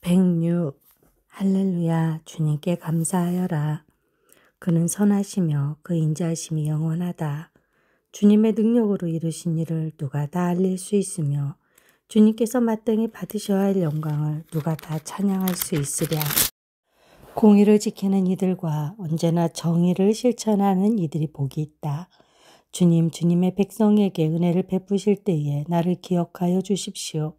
106. 할렐루야. 주님께 감사하여라. 그는 선하시며 그 인자하심이 영원하다. 주님의 능력으로 이루신 일을 누가 다 알릴 수 있으며 주님께서 마땅히 받으셔야 할 영광을 누가 다 찬양할 수 있으랴. 공의를 지키는 이들과 언제나 정의를 실천하는 이들이 복이 있다. 주님의 백성에게 은혜를 베푸실 때에 나를 기억하여 주십시오.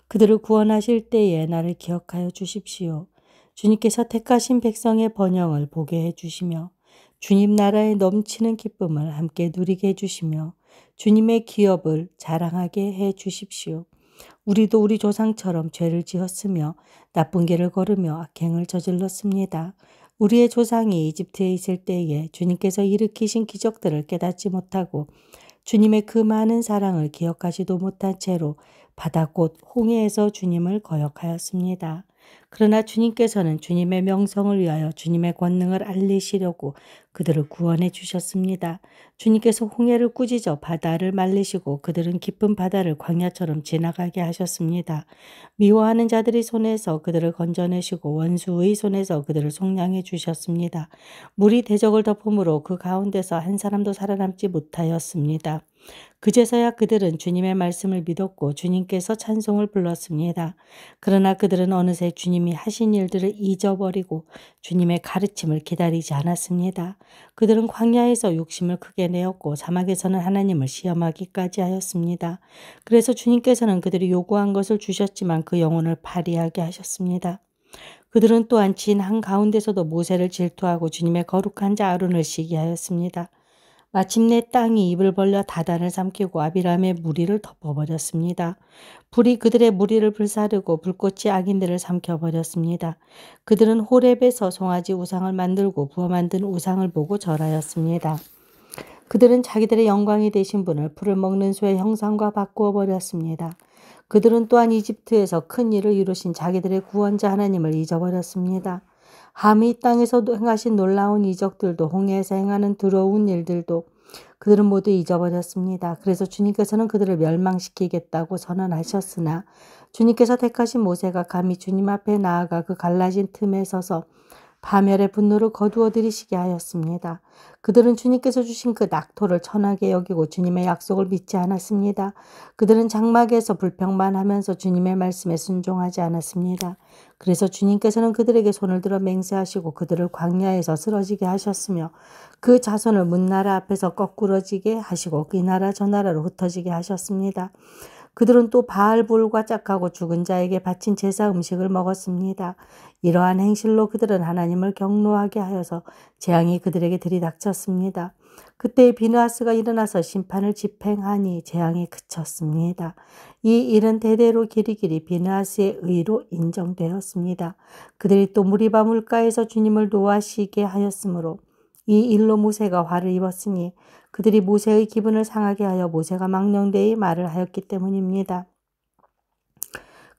그들을 구원하실 때에 나를 기억하여 주십시오. 주님께서 택하신 백성의 번영을 보게 해주시며 주님 나라의 넘치는 기쁨을 함께 누리게 해주시며 주님의 기업을 자랑하게 해주십시오. 우리도 우리 조상처럼 죄를 지었으며 나쁜 길을 걸으며 악행을 저질렀습니다. 우리의 조상이 이집트에 있을 때에 주님께서 일으키신 기적들을 깨닫지 못하고 주님의 그 많은 사랑을 기억하지도 못한 채로 바다 곧 홍해에서 주님을 거역하였습니다. 그러나 주님께서는 주님의 명성을 위하여 주님의 권능을 알리시려고 그들을 구원해 주셨습니다. 주님께서 홍해를 꾸짖어 바다를 말리시고 그들은 깊은 바다를 광야처럼 지나가게 하셨습니다. 미워하는 자들의 손에서 그들을 건져내시고 원수의 손에서 그들을 속량해 주셨습니다. 물이 대적을 덮음으로 그 가운데서 한 사람도 살아남지 못하였습니다. 그제서야 그들은 주님의 말씀을 믿었고 주님께서 찬송을 불렀습니다. 그러나 그들은 어느새 주님이 하신 일들을 잊어버리고 주님의 가르침을 기다리지 않았습니다. 그들은 광야에서 욕심을 크게 내었고 사막에서는 하나님을 시험하기까지 하였습니다. 그래서 주님께서는 그들이 요구한 것을 주셨지만 그 영혼을 파리하게 하셨습니다. 그들은 또한 진 한가운데서도 모세를 질투하고 주님의 거룩한 자 아론을 시기하였습니다. 마침내 땅이 입을 벌려 다단을 삼키고 아비람의 무리를 덮어버렸습니다. 불이 그들의 무리를 불사르고 불꽃이 악인들을 삼켜버렸습니다. 그들은 호렙에서 송아지 우상을 만들고 부어 만든 우상을 보고 절하였습니다. 그들은 자기들의 영광이 되신 분을 풀을 먹는 소의 형상과 바꾸어 버렸습니다. 그들은 또한 이집트에서 큰 일을 이루신 자기들의 구원자 하나님을 잊어버렸습니다. 함이 땅에서 행하신 놀라운 이적들도 홍해에서 행하는 더러운 일들도 그들은 모두 잊어버렸습니다. 그래서 주님께서는 그들을 멸망시키겠다고 선언하셨으나 주님께서 택하신 모세가 감히 주님 앞에 나아가 그 갈라진 틈에 서서 파멸의 분노를 거두어 들이시게 하였습니다. 그들은 주님께서 주신 그 낙토를 천하게 여기고 주님의 약속을 믿지 않았습니다. 그들은 장막에서 불평만 하면서 주님의 말씀에 순종하지 않았습니다. 그래서 주님께서는 그들에게 손을 들어 맹세하시고 그들을 광야에서 쓰러지게 하셨으며 그 자손을 문나라 앞에서 거꾸러지게 하시고 이 나라 저 나라로 흩어지게 하셨습니다. 그들은 또 바알볼과 짝하고 죽은 자에게 바친 제사 음식을 먹었습니다. 이러한 행실로 그들은 하나님을 경노하게 하여서 재앙이 그들에게 들이닥쳤습니다. 그때 비느하스가 일어나서 심판을 집행하니 재앙이 그쳤습니다. 이 일은 대대로 길이길이 비느하스의 의로 인정되었습니다. 그들이 또 무리바 물가에서 주님을 노하시게 하였으므로 이 일로 모세가 화를 입었으니 그들이 모세의 기분을 상하게 하여 모세가 망령되이 말을 하였기 때문입니다.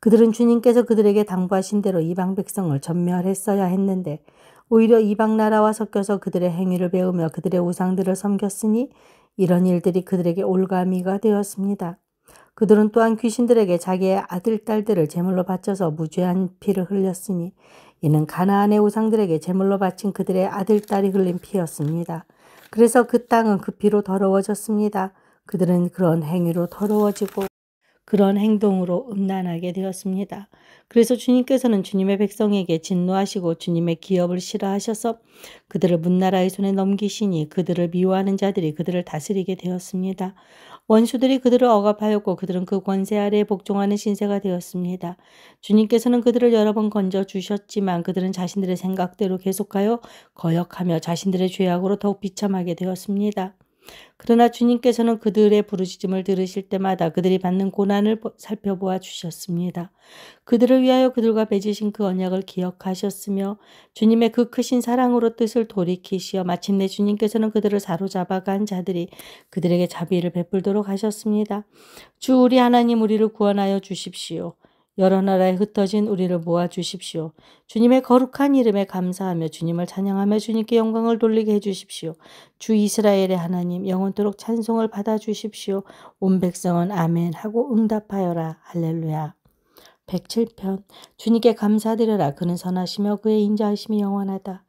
그들은 주님께서 그들에게 당부하신 대로 이방 백성을 전멸했어야 했는데 오히려 이방 나라와 섞여서 그들의 행위를 배우며 그들의 우상들을 섬겼으니 이런 일들이 그들에게 올가미가 되었습니다. 그들은 또한 귀신들에게 자기의 아들, 딸들을 제물로 바쳐서 무죄한 피를 흘렸으니 이는 가나안의 우상들에게 제물로 바친 그들의 아들, 딸이 흘린 피였습니다. 그래서 그 땅은 그 피로 더러워졌습니다. 그들은 그런 행위로 더러워지고 그런 행동으로 음란하게 되었습니다. 그래서 주님께서는 주님의 백성에게 진노하시고 주님의 기업을 싫어하셔서 그들을 문나라의 손에 넘기시니 그들을 미워하는 자들이 그들을 다스리게 되었습니다. 원수들이 그들을 억압하였고 그들은 그 권세 아래에 복종하는 신세가 되었습니다. 주님께서는 그들을 여러 번 건져주셨지만 그들은 자신들의 생각대로 계속하여 거역하며 자신들의 죄악으로 더욱 비참하게 되었습니다. 그러나 주님께서는 그들의 부르짖음을 들으실 때마다 그들이 받는 고난을 살펴보아 주셨습니다. 그들을 위하여 그들과 맺으신 그 언약을 기억하셨으며 주님의 그 크신 사랑으로 뜻을 돌이키시어 마침내 주님께서는 그들을 사로잡아 간 자들이 그들에게 자비를 베풀도록 하셨습니다. 주 우리 하나님 우리를 구원하여 주십시오. 여러 나라에 흩어진 우리를 모아주십시오. 주님의 거룩한 이름에 감사하며 주님을 찬양하며 주님께 영광을 돌리게 해주십시오. 주 이스라엘의 하나님 영원토록 찬송을 받아주십시오. 온 백성은 아멘 하고 응답하여라. 할렐루야. 107편. 주님께 감사드려라. 그는 선하시며 그의 인자하심이 영원하다.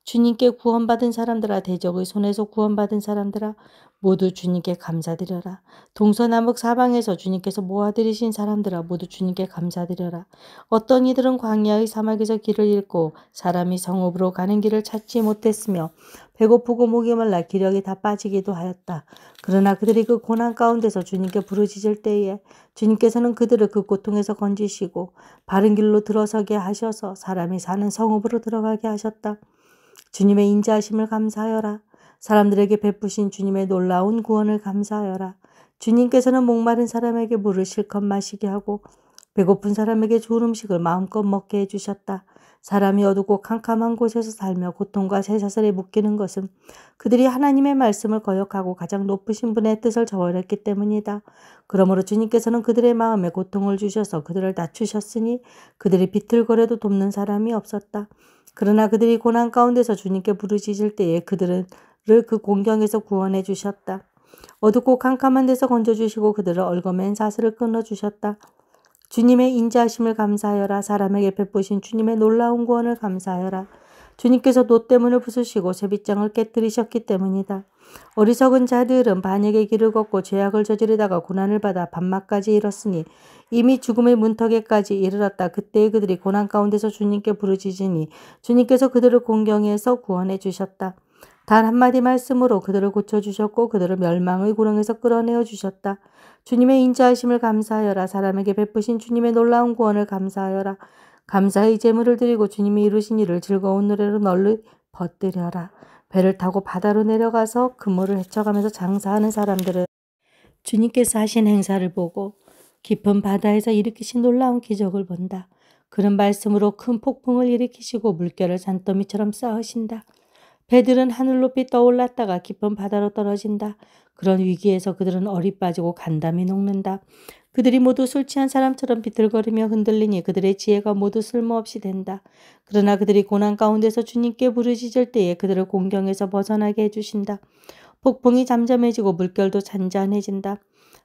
주님께 구원받은 사람들아, 대적의 손에서 구원받은 사람들아, 모두 주님께 감사드려라. 동서남북 사방에서 주님께서 모아들이신 사람들아, 모두 주님께 감사드려라. 어떤 이들은 광야의 사막에서 길을 잃고 사람이 성읍으로 가는 길을 찾지 못했으며 배고프고 목이 말라 기력이 다 빠지기도 하였다. 그러나 그들이 그 고난 가운데서 주님께 부르짖을 때에 주님께서는 그들을 그 고통에서 건지시고 바른 길로 들어서게 하셔서 사람이 사는 성읍으로 들어가게 하셨다. 주님의 인자하심을 감사하여라. 사람들에게 베푸신 주님의 놀라운 구원을 감사하여라. 주님께서는 목마른 사람에게 물을 실컷 마시게 하고 배고픈 사람에게 좋은 음식을 마음껏 먹게 해주셨다. 사람이 어둡고 캄캄한 곳에서 살며 고통과 쇠사슬에 묶이는 것은 그들이 하나님의 말씀을 거역하고 가장 높으신 분의 뜻을 저버렸기 때문이다. 그러므로 주님께서는 그들의 마음에 고통을 주셔서 그들을 낮추셨으니 그들이 비틀거려도 돕는 사람이 없었다. 그러나 그들이 고난 가운데서 주님께 부르짖을 때에 그들을 그 공경에서 구원해 주셨다. 어둡고 캄캄한 데서 건져주시고 그들을 얽어맨 사슬을 끊어주셨다. 주님의 인자하심을 감사하여라. 사람에게 베푸신 주님의 놀라운 구원을 감사하여라. 주님께서 놋대문을 부수시고 쇠빗장을 깨뜨리셨기 때문이다. 어리석은 자들은 반역의 길을 걷고 죄악을 저지르다가 고난을 받아 반막까지 이뤘으니 이미 죽음의 문턱에까지 이르렀다. 그때에 그들이 고난 가운데서 주님께 부르짖으니 주님께서 그들을 공경해서 구원해 주셨다. 단 한마디 말씀으로 그들을 고쳐주셨고 그들을 멸망의 구렁에서 끌어내어 주셨다. 주님의 인자하심을 감사하여라. 사람에게 베푸신 주님의 놀라운 구원을 감사하여라. 감사의 제물을 드리고 주님이 이루신 일을 즐거운 노래로 널리 퍼뜨려라. 배를 타고 바다로 내려가서 그물을 헤쳐가면서 장사하는 사람들은 주님께서 하신 행사를 보고 깊은 바다에서 일으키신 놀라운 기적을 본다. 그런 말씀으로 큰 폭풍을 일으키시고 물결을 산더미처럼 쌓으신다. 배들은 하늘 높이 떠올랐다가 깊은 바다로 떨어진다. 그런 위기에서 그들은 얼이 빠지고 간담이 녹는다. 그들이 모두 술 취한 사람처럼 비틀거리며 흔들리니 그들의 지혜가 모두 쓸모없이 된다. 그러나 그들이 고난 가운데서 주님께 부르짖을 때에 그들을 공경에서 벗어나게 해주신다. 폭풍이 잠잠해지고 물결도 잔잔해진다.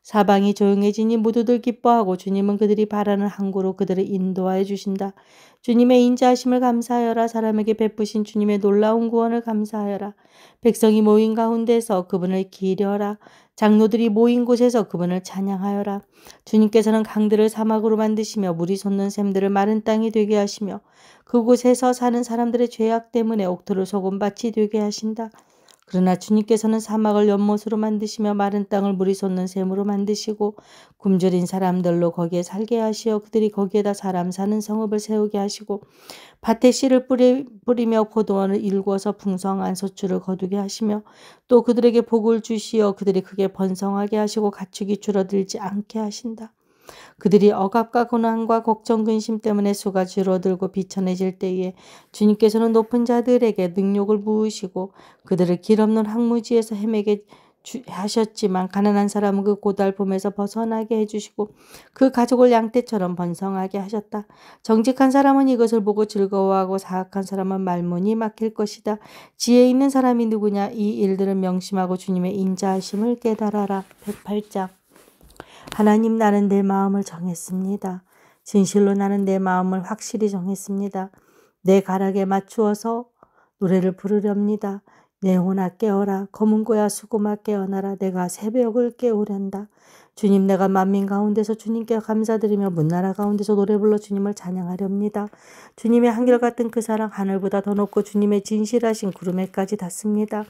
사방이 조용해지니 모두들 기뻐하고 주님은 그들이 바라는 항구로 그들을 인도하여 주신다. 주님의 인자하심을 감사하여라. 사람에게 베푸신 주님의 놀라운 구원을 감사하여라. 백성이 모인 가운데서 그분을 기려라. 장로들이 모인 곳에서 그분을 찬양하여라. 주님께서는 강들을 사막으로 만드시며 물이 솟는 샘들을 마른 땅이 되게 하시며 그곳에서 사는 사람들의 죄악 때문에 옥토를 소금밭이 되게 하신다. 그러나 주님께서는 사막을 연못으로 만드시며 마른 땅을 물이 솟는 샘으로 만드시고 굶주린 사람들로 거기에 살게 하시어 그들이 거기에다 사람 사는 성읍을 세우게 하시고 밭에 씨를 뿌리며 포도원을 일구어서 풍성한 소출을 거두게 하시며 또 그들에게 복을 주시어 그들이 크게 번성하게 하시고 가축이 줄어들지 않게 하신다. 그들이 억압과 고난과 걱정 근심 때문에 수가 줄어들고 비천해질 때에 주님께서는 높은 자들에게 능욕을 부으시고 그들을 길 없는 항무지에서 헤매게 하셨지만 가난한 사람은 그 고달픔에서 벗어나게 해주시고 그 가족을 양떼처럼 번성하게 하셨다. 정직한 사람은 이것을 보고 즐거워하고 사악한 사람은 말문이 막힐 것이다. 지혜 있는 사람이 누구냐? 이 일들을 명심하고 주님의 인자하심을 깨달아라. 108장. 하나님, 나는 내 마음을 정했습니다. 진실로 나는 내 마음을 확실히 정했습니다. 내 가락에 맞추어서 노래를 부르렵니다. 내 혼아 깨어라. 검은 고야 수고마 깨어나라. 내가 새벽을 깨우련다. 주님, 내가 만민 가운데서 주님께 감사드리며 문나라 가운데서 노래 불러 주님을 찬양하렵니다. 주님의 한결같은 그 사랑 하늘보다 더 높고 주님의 진실하신 구름에까지 닿습니다.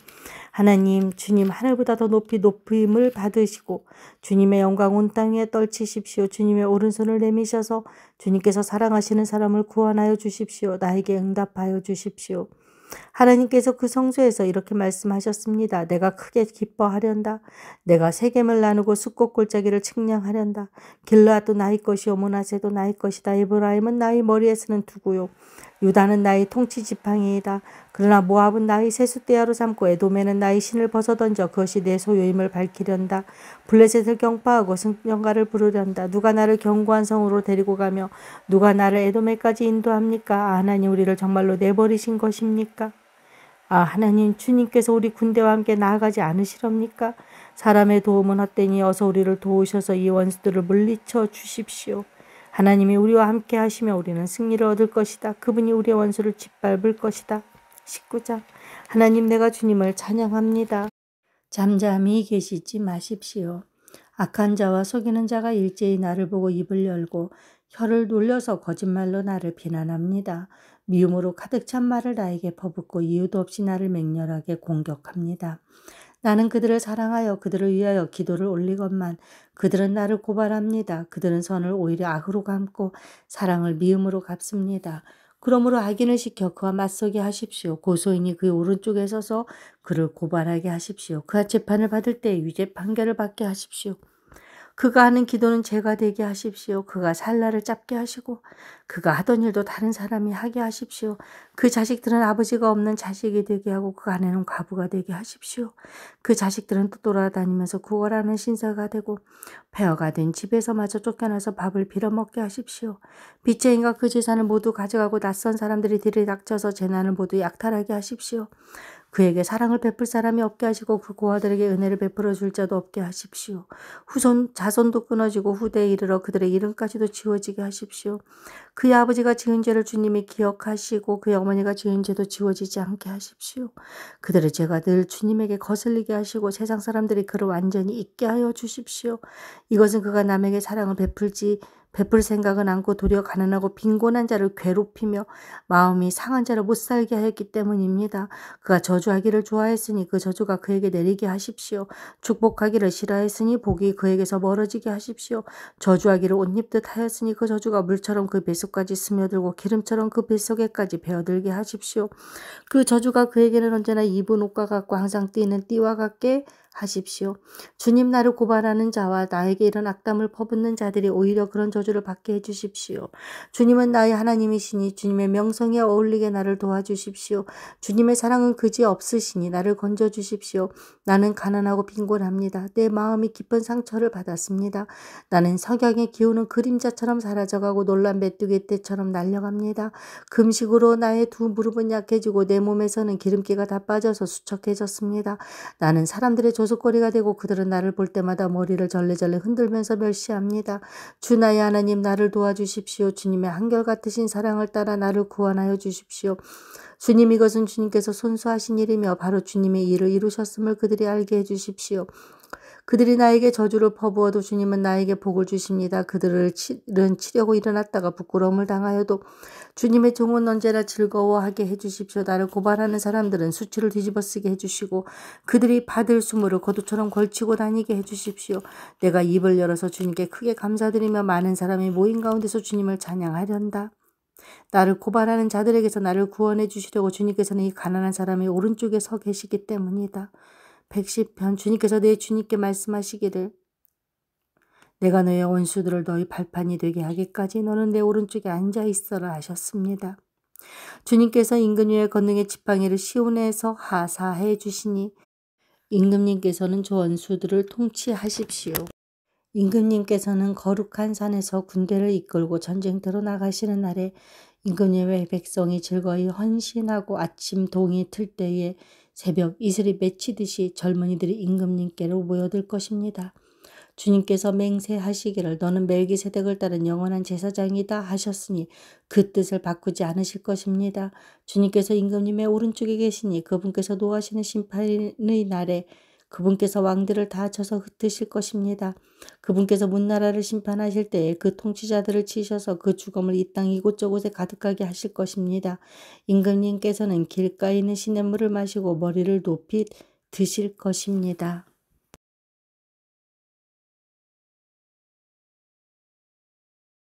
하나님, 주님 하늘보다 더 높이 높임을 받으시고 주님의 영광 온 땅에 떨치십시오. 주님의 오른손을 내미셔서 주님께서 사랑하시는 사람을 구원하여 주십시오. 나에게 응답하여 주십시오. 하나님께서 그 성소에서 이렇게 말씀하셨습니다. 내가 크게 기뻐하련다. 내가 세겜을 나누고 숫꽃 골짜기를 측량하련다. 길르앗도 나의 것이요 므낫세도 나의 것이다. 에브라임은 나의 머리에 쓰는 두구요 유다는 나의 통치 지팡이이다. 그러나 모압은 나의 세숫대야로 삼고 에돔에는 나의 신을 벗어던져 그것이 내 소유임을 밝히련다. 블레셋을 경파하고 승전가를 부르련다. 누가 나를 견고한 성으로 데리고 가며 누가 나를 에돔에까지 인도합니까? 하나님, 우리를 정말로 내버리신 것입니까? 하나님, 주님께서 우리 군대와 함께 나아가지 않으시렵니까? 사람의 도움은 헛되니 어서 우리를 도우셔서 이 원수들을 물리쳐 주십시오. 하나님이 우리와 함께 하시며 우리는 승리를 얻을 것이다. 그분이 우리의 원수를 짓밟을 것이다. 19장. 하나님, 내가 주님을 찬양합니다. 잠잠히 계시지 마십시오. 악한 자와 속이는 자가 일제히 나를 보고 입을 열고 혀를 놀려서 거짓말로 나를 비난합니다. 미움으로 가득 찬 말을 나에게 퍼붓고 이유도 없이 나를 맹렬하게 공격합니다. 나는 그들을 사랑하여 그들을 위하여 기도를 올리건만 그들은 나를 고발합니다. 그들은 선을 오히려 악으로 갚고 사랑을 미움으로 갚습니다. 그러므로 악인을 시켜 그와 맞서게 하십시오. 고소인이 그의 오른쪽에 서서 그를 고발하게 하십시오. 그가 재판을 받을 때 유죄 판결을 받게 하십시오. 그가 하는 기도는 죄가 되게 하십시오. 그가 살 날을 짧게 하시고 그가 하던 일도 다른 사람이 하게 하십시오. 그 자식들은 아버지가 없는 자식이 되게 하고 그 아내는 과부가 되게 하십시오. 그 자식들은 또 돌아다니면서 구걸하는 신사가 되고 폐허가 된 집에서마저 쫓겨나서 밥을 빌어먹게 하십시오. 빚쟁이가 그 재산을 모두 가져가고 낯선 사람들이 들이닥쳐서 재난을 모두 약탈하게 하십시오. 그에게 사랑을 베풀 사람이 없게 하시고 그 고아들에게 은혜를 베풀어 줄 자도 없게 하십시오. 자손도 끊어지고 후대에 이르러 그들의 이름까지도 지워지게 하십시오. 그의 아버지가 지은 죄를 주님이 기억하시고 그의 어머니가 지은 죄도 지워지지 않게 하십시오. 그들의 죄가 늘 주님에게 거슬리게 하시고 세상 사람들이 그를 완전히 잊게 하여 주십시오. 이것은 그가 남에게 사랑을 베풀 생각은 않고 도리어 가난하고 빈곤한 자를 괴롭히며 마음이 상한 자를 못 살게 하였기 때문입니다. 그가 저주하기를 좋아했으니 그 저주가 그에게 내리게 하십시오. 축복하기를 싫어했으니 복이 그에게서 멀어지게 하십시오. 저주하기를 옷 입듯 하였으니 그 저주가 물처럼 그 뱃속까지 스며들고 기름처럼 그 뱃속에까지 배어들게 하십시오. 그 저주가 그에게는 언제나 입은 옷과 같고 항상 뛰는 띠와 같게 하십시오. 주님, 나를 고발하는 자와 나에게 이런 악담을 퍼붓는 자들이 오히려 그런 저주를 받게 해주십시오. 주님은 나의 하나님이시니 주님의 명성에 어울리게 나를 도와주십시오. 주님의 사랑은 그지 없으시니 나를 건져주십시오. 나는 가난하고 빈곤합니다. 내 마음이 깊은 상처를 받았습니다. 나는 석양에 기우는 그림자처럼 사라져가고 놀란 메뚜기 떼처럼 날려갑니다. 금식으로 나의 두 무릎은 약해지고 내 몸에서는 기름기가 다 빠져서 수척해졌습니다. 나는 사람들의 조속거리가 되고 그들은 나를 볼 때마다 머리를 절레절레 흔들면서 멸시합니다. 주 나의 하나님, 나를 도와주십시오. 주님의 한결같으신 사랑을 따라 나를 구원하여 주십시오. 주님, 이것은 주님께서 손수하신 일이며 바로 주님의 일을 이루셨음을 그들이 알게 해주십시오. 그들이 나에게 저주를 퍼부어도 주님은 나에게 복을 주십니다. 그들은 치려고 일어났다가 부끄러움을 당하여도 주님의 종은 언제나 즐거워하게 해주십시오. 나를 고발하는 사람들은 수치를 뒤집어쓰게 해주시고 그들이 받을 수모를 거두처럼 걸치고 다니게 해주십시오. 내가 입을 열어서 주님께 크게 감사드리며 많은 사람이 모인 가운데서 주님을 찬양하련다. 나를 고발하는 자들에게서 나를 구원해 주시려고 주님께서는 이 가난한 사람의 오른쪽에 서 계시기 때문이다. 110편. 주님께서 내 주님께 말씀하시기를 내가 너의 원수들을 너희 발판이 되게 하기까지 너는 내 오른쪽에 앉아 있어라 하셨습니다. 주님께서 임금님의 권능의 지팡이를 시온에서 하사해 주시니 임금님께서는 저 원수들을 통치하십시오. 임금님께서는 거룩한 산에서 군대를 이끌고 전쟁터로 나가시는 날에 임금님의 백성이 즐거이 헌신하고 아침 동이 틀 때에 새벽 이슬이 맺히듯이 젊은이들이 임금님께로 모여들 것입니다. 주님께서 맹세하시기를 너는 멜기세덱을 따른 영원한 제사장이다 하셨으니 그 뜻을 바꾸지 않으실 것입니다. 주님께서 임금님의 오른쪽에 계시니 그분께서 노하시는 심판의 날에 그분께서 왕들을 다 쳐서 흩으실 것입니다. 그분께서 문나라를 심판하실 때에 그 통치자들을 치셔서 그 죽음을 이 땅 이곳저곳에 가득하게 하실 것입니다. 임금님께서는 길가에 있는 시냇물을 마시고 머리를 높이 드실 것입니다.